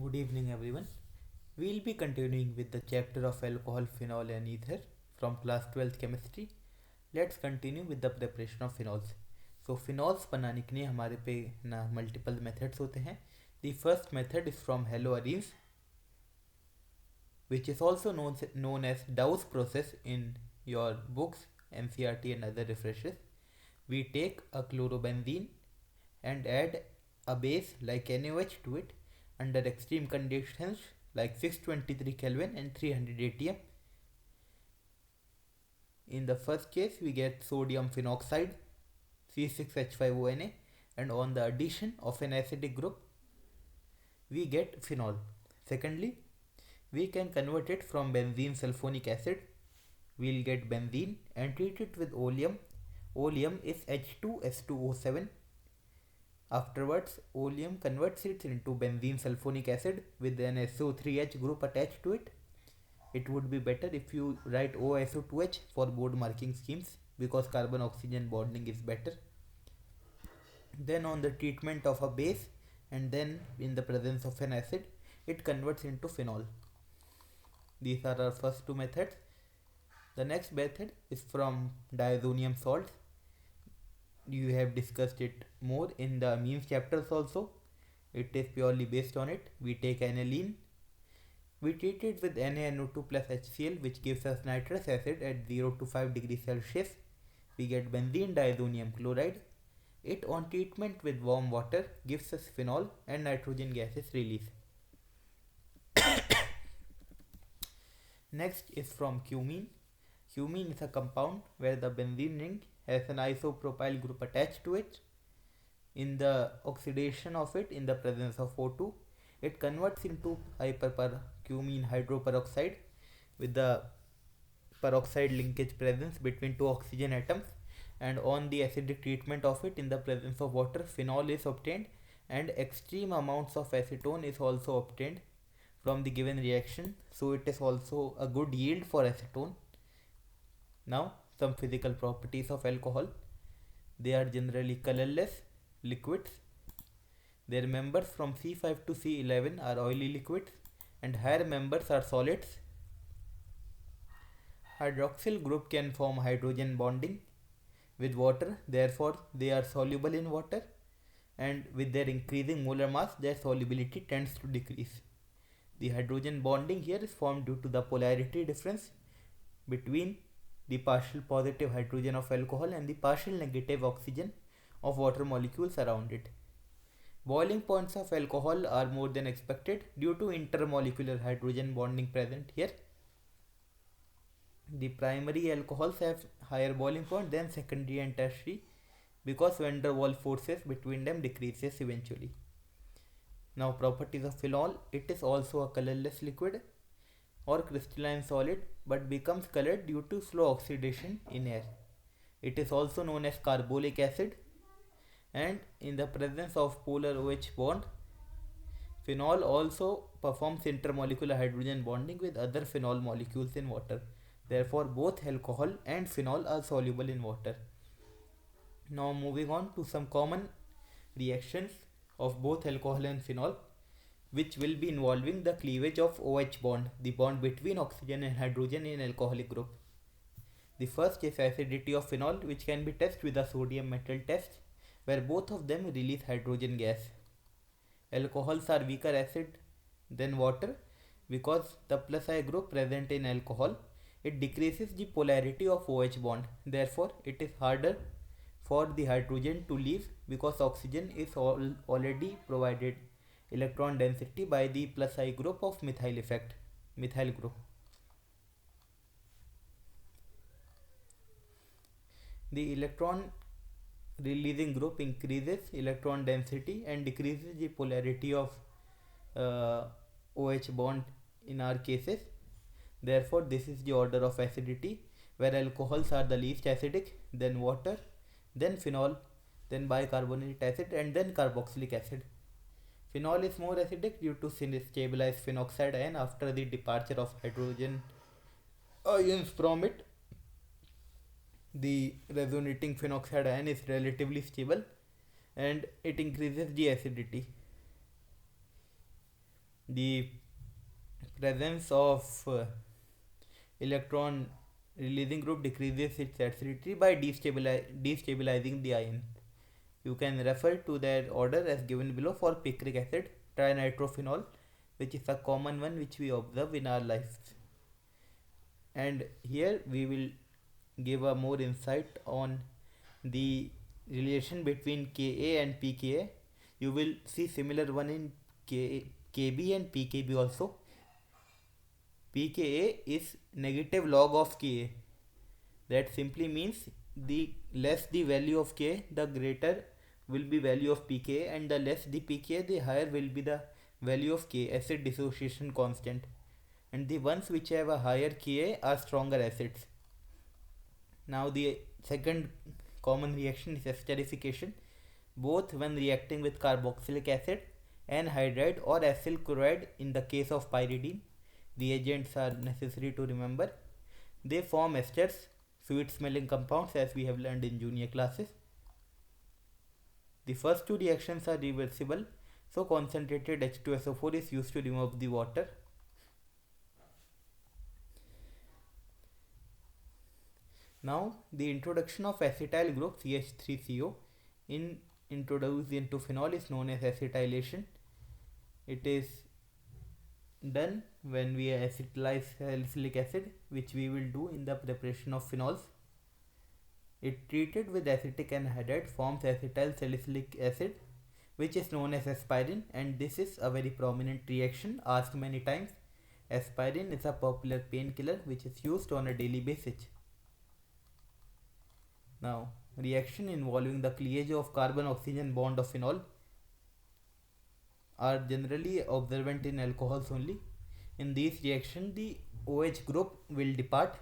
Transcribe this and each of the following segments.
Good evening, everyone. We'll be continuing with the chapter of alcohol, phenol, and ether from class 12th chemistry. Let's continue with the preparation of phenols. So, phenols बनाने के लिए हमारे पे ना multiple methods होते हैं. The first method is from haloarenes, which is also known as Dow's process in your books, NCRT, and other refreshers. We take a chlorobenzene and add a base like NaOH to it under extreme conditions like 623 Kelvin and 300 atm. In the first case, we get sodium phenoxide C6H5ONa, and on the addition of an acidic group, we get phenol. Secondly, we can convert it from benzene sulfonic acid. We'll get benzene and treat it with oleum. Oleum is H2S2O7. Afterwards, oleum converts it into benzene sulfonic acid with an SO3H group attached to it. It would be better if you write OSO2H for board marking schemes because carbon oxygen bonding is better. Then on the treatment of a base and then in the presence of an acid, it converts into phenol. These are our first two methods. The next method is from diazonium salts. You have discussed it more in the amines chapters also. It is purely based on it. We take aniline. We treat it with NaNO2 plus HCl, which gives us nitrous acid at 0 to 5 degrees Celsius. We get benzene diazonium chloride. It on treatment with warm water gives us phenol and nitrogen gas is released. Next is from cumene. Cumene is a compound where the benzene ring has an isopropyl group attached to it. In the oxidation of it in the presence of O2, it converts into hypercumene hydroperoxide with the peroxide linkage presence between two oxygen atoms, and on the acidic treatment of it in the presence of water, phenol is obtained and extreme amounts of acetone is also obtained from the given reaction, so it is also a good yield for acetone. Now, some physical properties of alcohol. They are generally colorless liquids. Their members from C5 to C11 are oily liquids and higher members are solids. Hydroxyl group can form hydrogen bonding with water, therefore they are soluble in water, and with their increasing molar mass their solubility tends to decrease. The hydrogen bonding here is formed due to the polarity difference between the partial positive hydrogen of alcohol and the partial negative oxygen of water molecules around it. Boiling points of alcohol are more than expected due to intermolecular hydrogen bonding present here. The primary alcohols have higher boiling point than secondary and tertiary because van der Waals forces between them decreases eventually. Now, properties of phenol. It is also a colorless liquid or crystalline solid but becomes colored due to slow oxidation in air. It is also known as carbolic acid, and in the presence of polar OH bond, phenol also performs intermolecular hydrogen bonding with other phenol molecules in water. Therefore, both alcohol and phenol are soluble in water. Now, moving on to some common reactions of both alcohol and phenol, which will be involving the cleavage of OH bond, the bond between oxygen and hydrogen in alcoholic group. The first is acidity of phenol, which can be tested with a sodium metal test, where both of them release hydrogen gas. Alcohols are weaker acid than water because the plus I group present in alcohol, it decreases the polarity of OH bond. Therefore, it is harder for the hydrogen to leave because oxygen is already provided electron density by the plus I group of methyl group. The electron releasing group increases electron density and decreases the polarity of OH bond in our cases. Therefore, this is the order of acidity, where alcohols are the least acidic, then water, then phenol, then bicarbonate acid, and then carboxylic acid. Phenol is more acidic due to stabilized phenoxide ion after the departure of hydrogen ions from it. The resonating phenoxide ion is relatively stable and it increases the acidity. The presence of electron releasing group decreases its acidity by destabilizing the ion. You can refer to that order as given below for picric acid, trinitrophenol, which is a common one which we observe in our lives. And here we will give a more insight on the relation between Ka and pKa. You will see similar one in Kb and pKb also. pKa is negative log of Ka. That simply means the less the value of K, the greater will be value of pKa, and the less the pKa, the higher will be the value of K, acid dissociation constant. And the ones which have a higher Ka are stronger acids. Now the second common reaction is esterification. Both when reacting with carboxylic acid, anhydride or acyl chloride in the case of pyridine, the agents are necessary to remember. They form esters, sweet smelling compounds, as we have learned in junior classes. The first two reactions are reversible, so concentrated H2SO4 is used to remove the water. Now the introduction of acetyl group CH3CO introduced into phenol is known as acetylation. It is done when we acetylize salicylic acid, which we will do in the preparation of phenols. It treated with acetic anhydride forms acetyl salicylic acid, which is known as aspirin, and this is a very prominent reaction asked many times. Aspirin is a popular painkiller which is used on a daily basis. Now, reaction involving the cleavage of carbon-oxygen bond of phenol are generally observant in alcohols only. In these reactions, the OH group will depart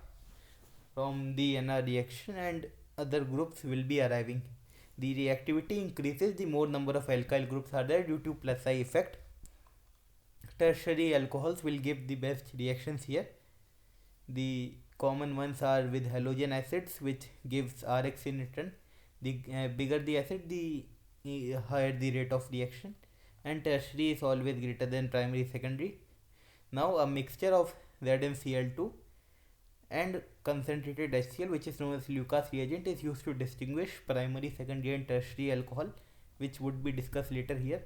from the NR reaction and other groups will be arriving. The reactivity increases the more number of alkyl groups are there due to plus I effect. Tertiary alcohols will give the best reactions here. The common ones are with halogen acids, which gives Rx in return. The bigger the acid, the higher the rate of reaction, and tertiary is always greater than primary secondary. Now a mixture of ZnCl2 and concentrated HCl, which is known as Lucas reagent, is used to distinguish primary, secondary and tertiary alcohol, which would be discussed later here.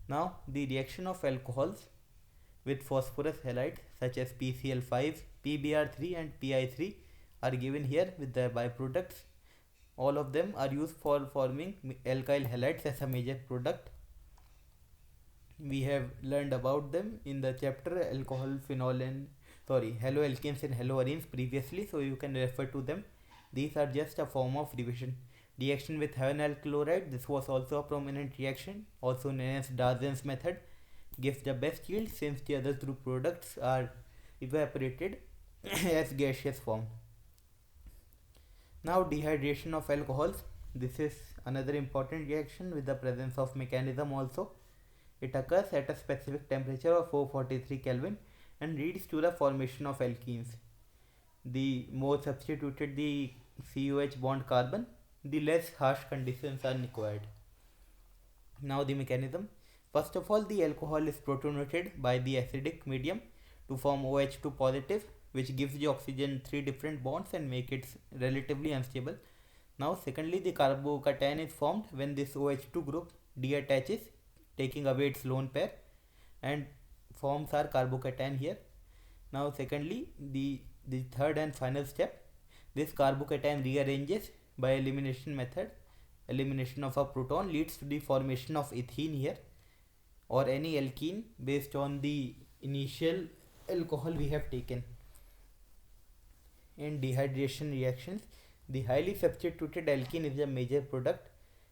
Now the reaction of alcohols with phosphorus halides such as PCl5, PBr3 and PI3 are given here with the byproducts. All of them are used for forming alkyl halides as a major product. We have learned about them in the chapter alcohol, phenol and haloalkanes and haloarenes previously, so you can refer to them. These are just a form of revision. Reaction with phenyl chloride, this was also a prominent reaction, also known as Darzin's method, gives the best yield since the other two products are evaporated as gaseous form. Now dehydration of alcohols, this is another important reaction with the presence of mechanism also. It occurs at a specific temperature of 443 Kelvin and leads to the formation of alkenes. The more substituted the COH bond carbon, the less harsh conditions are required. Now the mechanism. First of all, the alcohol is protonated by the acidic medium to form OH2 positive, which gives the oxygen 3 different bonds and make it relatively unstable. Now secondly, the carbocation is formed when this OH2 group deattaches, taking away its lone pair, and forms our carbocation here. Now secondly, the third and final step, this carbocation rearranges by elimination method. Elimination of a proton leads to the formation of ethene here, or any alkene based on the initial alcohol we have taken. In dehydration reactions, the highly substituted alkene is the major product,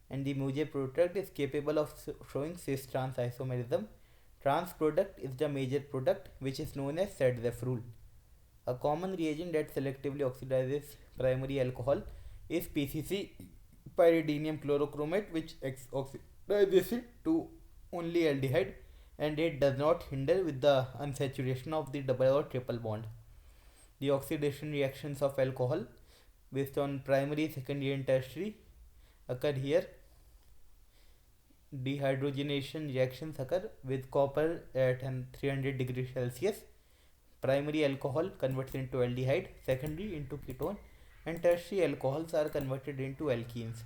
and the major product is capable of showing cis trans isomerism. Trans product is the major product, which is known as Sadzeff rule. A common reagent that selectively oxidizes primary alcohol is PCC, pyridinium chlorochromate, which oxidizes it to only aldehyde, and it does not hinder with the unsaturation of the double or triple bond. The oxidation reactions of alcohol based on primary, secondary and tertiary occur here. dehydrogenation reactions occur with copper at 300 degrees Celsius. Primary alcohol converts into aldehyde, secondary into ketone, and tertiary alcohols are converted into alkenes.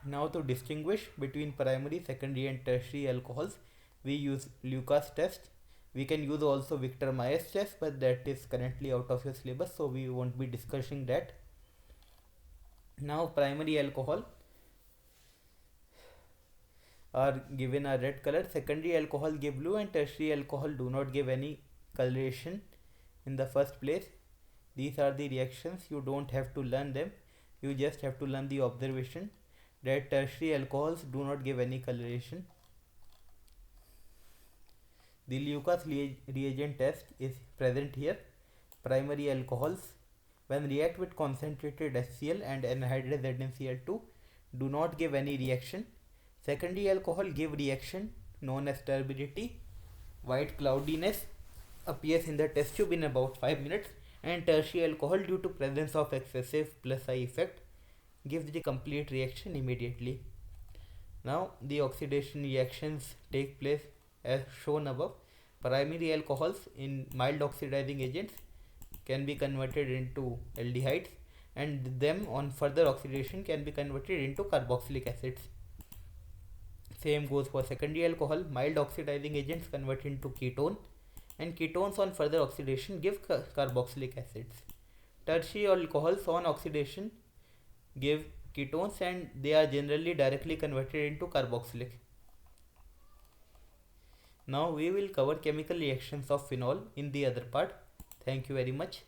Now to distinguish between primary, secondary and tertiary alcohols, we use Lucas test. We can use also Victor Myers test, but that is currently out of your syllabus, so we won't be discussing that. Now primary alcohol are given a red color, secondary alcohol give blue, and tertiary alcohol do not give any coloration in the first place. These are the reactions, you don't have to learn them, you just have to learn the observation that tertiary alcohols do not give any coloration. The Lucas reagent test is present here. Primary alcohols, when react with concentrated HCl and anhydrous ZnCl2, do not give any reaction. Secondary alcohol give reaction known as turbidity. White cloudiness appears in the test tube in about 5 minutes, and tertiary alcohol, due to presence of excessive plus I effect, gives the complete reaction immediately. Now the oxidation reactions take place as shown above. Primary alcohols in mild oxidizing agents can be converted into aldehydes, and them on further oxidation can be converted into carboxylic acids. Same goes for secondary alcohol. Mild oxidizing agents convert into ketone, and ketones on further oxidation give carboxylic acids. Tertiary alcohols on oxidation give ketones, and they are generally directly converted into carboxylic. Now we will cover chemical reactions of phenol in the other part. Thank you very much.